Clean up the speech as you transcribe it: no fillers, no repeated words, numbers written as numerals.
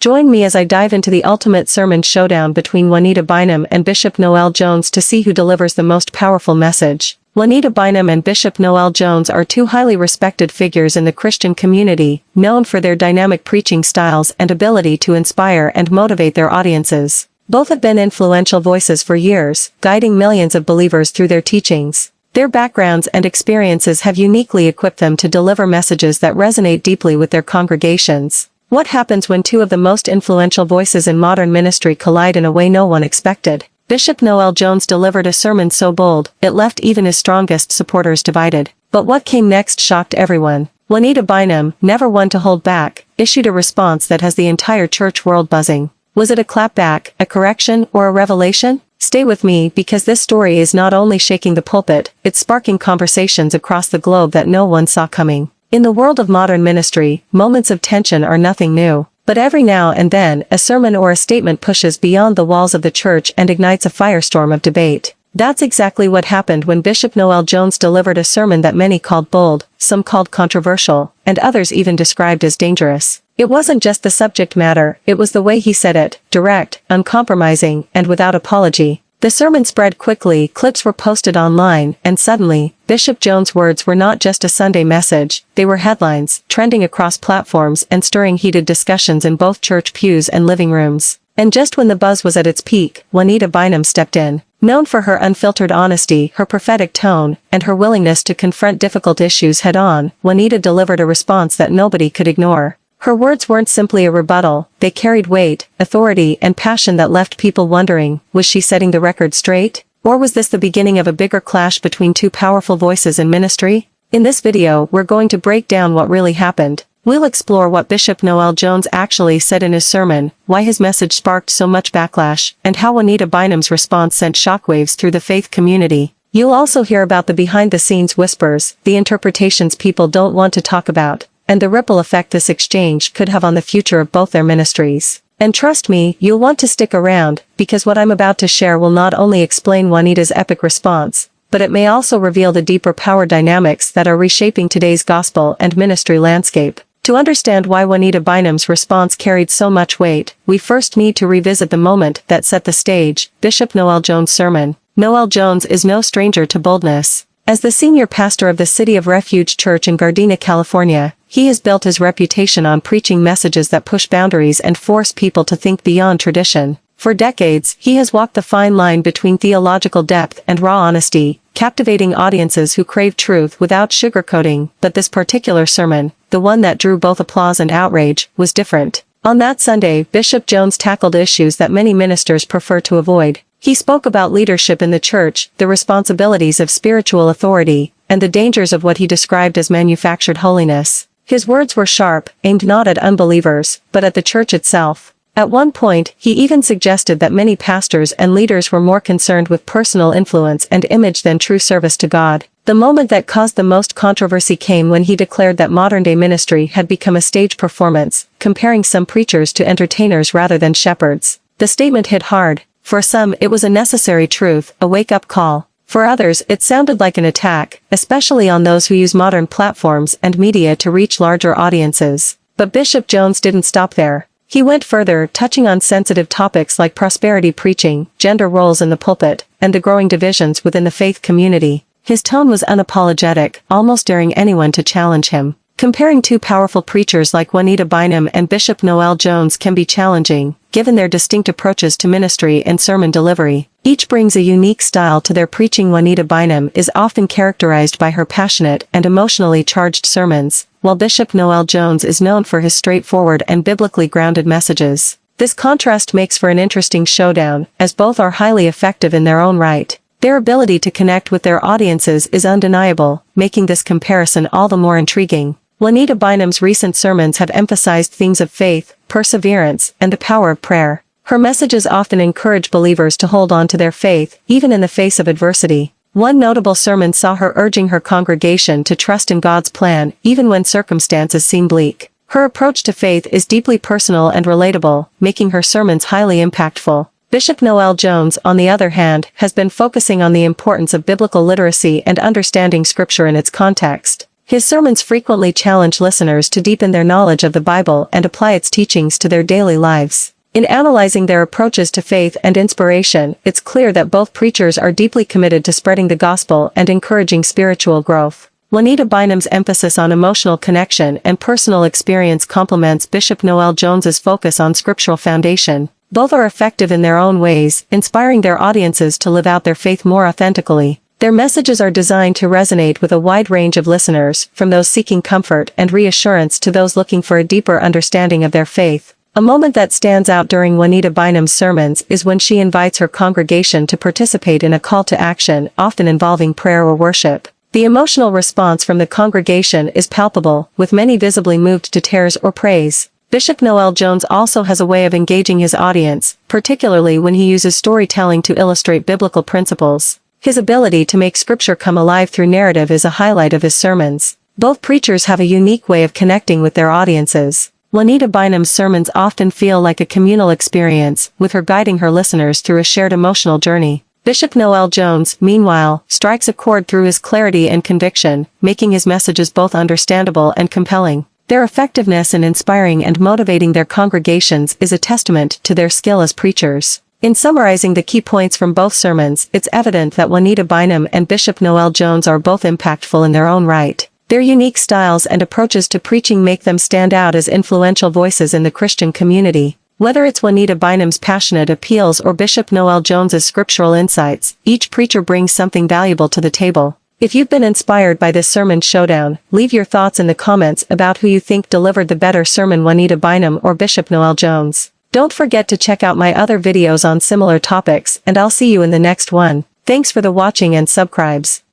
Join me as I dive into the ultimate sermon showdown between Juanita Bynum and Bishop Noel Jones to see who delivers the most powerful message. Juanita Bynum and Bishop Noel Jones are two highly respected figures in the Christian community, known for their dynamic preaching styles and ability to inspire and motivate their audiences. Both have been influential voices for years, guiding millions of believers through their teachings. Their backgrounds and experiences have uniquely equipped them to deliver messages that resonate deeply with their congregations. What happens when two of the most influential voices in modern ministry collide in a way no one expected? Bishop Noel Jones delivered a sermon so bold, it left even his strongest supporters divided. But what came next shocked everyone. Juanita Bynum, never one to hold back, issued a response that has the entire church world buzzing. Was it a clapback, a correction, or a revelation? Stay with me because this story is not only shaking the pulpit, it's sparking conversations across the globe that no one saw coming. In the world of modern ministry, moments of tension are nothing new. But every now and then, a sermon or a statement pushes beyond the walls of the church and ignites a firestorm of debate. That's exactly what happened when Bishop Noel Jones delivered a sermon that many called bold, some called controversial, and others even described as dangerous. It wasn't just the subject matter, it was the way he said it, direct, uncompromising, and without apology. The sermon spread quickly, clips were posted online, and suddenly, Bishop Jones' words were not just a Sunday message, they were headlines, trending across platforms and stirring heated discussions in both church pews and living rooms. And just when the buzz was at its peak, Juanita Bynum stepped in. Known for her unfiltered honesty, her prophetic tone, and her willingness to confront difficult issues head-on, Juanita delivered a response that nobody could ignore. Her words weren't simply a rebuttal, they carried weight, authority, and passion that left people wondering, was she setting the record straight? Or was this the beginning of a bigger clash between two powerful voices in ministry? In this video, we're going to break down what really happened. We'll explore what Bishop Noel Jones actually said in his sermon, why his message sparked so much backlash, and how Juanita Bynum's response sent shockwaves through the faith community. You'll also hear about the behind-the-scenes whispers, the interpretations people don't want to talk about, and the ripple effect this exchange could have on the future of both their ministries. And trust me, you'll want to stick around, because what I'm about to share will not only explain Juanita's epic response, but it may also reveal the deeper power dynamics that are reshaping today's gospel and ministry landscape. To understand why Juanita Bynum's response carried so much weight, we first need to revisit the moment that set the stage, Bishop Noel Jones' sermon. Noel Jones is no stranger to boldness. As the senior pastor of the City of Refuge Church in Gardena, California, he has built his reputation on preaching messages that push boundaries and force people to think beyond tradition. For decades, he has walked the fine line between theological depth and raw honesty, captivating audiences who crave truth without sugarcoating. But this particular sermon, the one that drew both applause and outrage, was different. On that Sunday, Bishop Jones tackled issues that many ministers prefer to avoid. He spoke about leadership in the church, the responsibilities of spiritual authority, and the dangers of what he described as manufactured holiness. His words were sharp, aimed not at unbelievers, but at the church itself. At one point, he even suggested that many pastors and leaders were more concerned with personal influence and image than true service to God. The moment that caused the most controversy came when he declared that modern-day ministry had become a stage performance, comparing some preachers to entertainers rather than shepherds. The statement hit hard. For some, it was a necessary truth, a wake-up call. For others, it sounded like an attack, especially on those who use modern platforms and media to reach larger audiences. But Bishop Jones didn't stop there. He went further, touching on sensitive topics like prosperity preaching, gender roles in the pulpit, and the growing divisions within the faith community. His tone was unapologetic, almost daring anyone to challenge him. Comparing two powerful preachers like Juanita Bynum and Bishop Noel Jones can be challenging, given their distinct approaches to ministry and sermon delivery. Each brings a unique style to their preaching. Juanita Bynum is often characterized by her passionate and emotionally charged sermons, while Bishop Noel Jones is known for his straightforward and biblically grounded messages. This contrast makes for an interesting showdown, as both are highly effective in their own right. Their ability to connect with their audiences is undeniable, making this comparison all the more intriguing. Juanita Bynum's recent sermons have emphasized themes of faith, perseverance, and the power of prayer. Her messages often encourage believers to hold on to their faith, even in the face of adversity. One notable sermon saw her urging her congregation to trust in God's plan, even when circumstances seem bleak. Her approach to faith is deeply personal and relatable, making her sermons highly impactful. Bishop Noel Jones, on the other hand, has been focusing on the importance of biblical literacy and understanding Scripture in its context. His sermons frequently challenge listeners to deepen their knowledge of the Bible and apply its teachings to their daily lives. In analyzing their approaches to faith and inspiration, it's clear that both preachers are deeply committed to spreading the gospel and encouraging spiritual growth. Juanita Bynum's emphasis on emotional connection and personal experience complements Bishop Noel Jones's focus on scriptural foundation. Both are effective in their own ways, inspiring their audiences to live out their faith more authentically. Their messages are designed to resonate with a wide range of listeners, from those seeking comfort and reassurance to those looking for a deeper understanding of their faith. A moment that stands out during Juanita Bynum's sermons is when she invites her congregation to participate in a call to action, often involving prayer or worship. The emotional response from the congregation is palpable, with many visibly moved to tears or praise. Bishop Noel Jones also has a way of engaging his audience, particularly when he uses storytelling to illustrate biblical principles. His ability to make scripture come alive through narrative is a highlight of his sermons. Both preachers have a unique way of connecting with their audiences. Juanita Bynum's sermons often feel like a communal experience, with her guiding her listeners through a shared emotional journey. Bishop Noel Jones, meanwhile, strikes a chord through his clarity and conviction, making his messages both understandable and compelling. Their effectiveness in inspiring and motivating their congregations is a testament to their skill as preachers. In summarizing the key points from both sermons, it's evident that Juanita Bynum and Bishop Noel Jones are both impactful in their own right. Their unique styles and approaches to preaching make them stand out as influential voices in the Christian community. Whether it's Juanita Bynum's passionate appeals or Bishop Noel Jones's scriptural insights, each preacher brings something valuable to the table. If you've been inspired by this sermon showdown, leave your thoughts in the comments about who you think delivered the better sermon, Juanita Bynum or Bishop Noel Jones. Don't forget to check out my other videos on similar topics, and I'll see you in the next one. Thanks for the watching and subscribes.